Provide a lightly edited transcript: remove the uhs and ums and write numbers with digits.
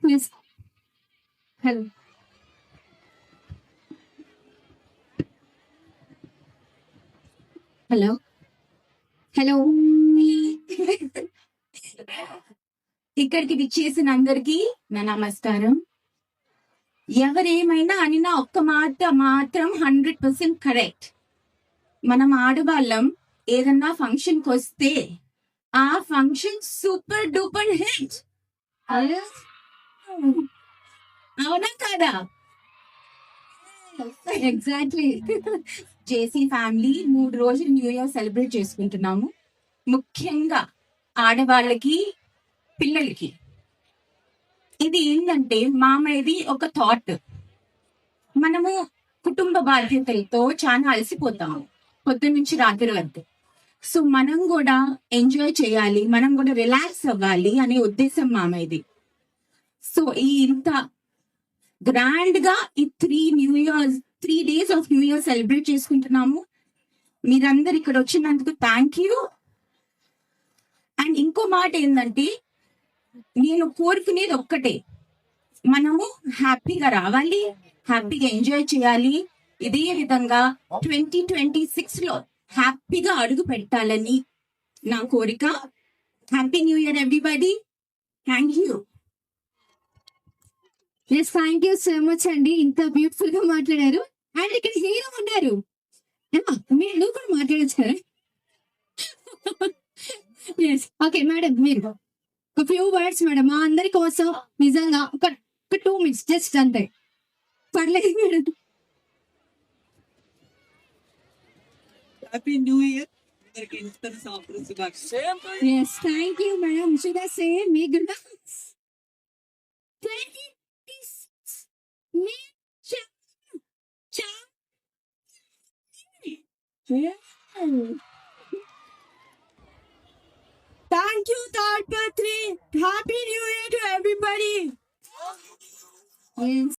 Yes. Hello. Hello hello ఇక్కడికి విచ్చేసిన అందరికి నా నమస్కారం. ఎవరేమైనా అనినా ఒక్క మాట మాత్రం 100% కరెక్ట్. మనం ఆడవాళ్ళం ఏదన్నా ఫంక్షన్ కి వస్తే ఆ ఫంక్షన్ సూపర్ డూపర్ హిట్. అవునా కాదా? ఎగ్జాక్ట్లీ. జేసీ ఫ్యామిలీ 3 రోజులు న్యూ ఇయర్ సెలబ్రేట్ చేసుకుంటున్నాము. ముఖ్యంగా ఆడవాళ్ళకి, పిల్లలకి. ఇది ఏంటంటే మామయ్యది ఒక థాట్. మనము కుటుంబ బాధ్యతలతో చాలా అలసిపోతాము పొద్దున్నుంచి రాత్రి వరకు. సో మనం కూడా ఎంజాయ్ చేయాలి, మనం కూడా రిలాక్స్ అవ్వాలి అనే ఉద్దేశం మామయ్యది. సో ఈ ఇంత గ్రాండ్ గా ఈ 3 days of new year celebrate చేసుకుంటున్నాము. మీరందరు ఇక్కడ వచ్చినందుకు థ్యాంక్ యూ. అండ్ ఇంకో మాట ఏంటంటే నేను కోరుకునేది ఒక్కటే, మనము హ్యాపీగా రావాలి, హ్యాపీగా ఎంజాయ్ చేయాలి. ఇదే విధంగా 2026 లో హ్యాపీగా అడుగు పెట్టాలని నా కోరిక. Happy new year everybody. Thank you. Yes, thank you so much అండి. ఇంత బ్యూటిఫుల్ గా మాట్లాడారు. అండ్ ఇక్కడ హీరో ఉన్నారు, మీరు నువ్వు కూడా మాట్లాడచ్చు కదా. ఎస్, ఓకే మేడం, మీరు ఒక ఫ్యూ వర్డ్స్ మేడం మా అందరి కోసం. నిజంగా ఒక 2 minutes జస్ట్ అంతే, పర్లేదు మేడం. Happy new year. అందరికి ఇంత సంవత్సరం శుభాకాంక్షలు. Yes, thank you madam. Should I say మీకు కూడా 2026 మే Thank you, Tat Patri. Happy New Year to everybody. Yes.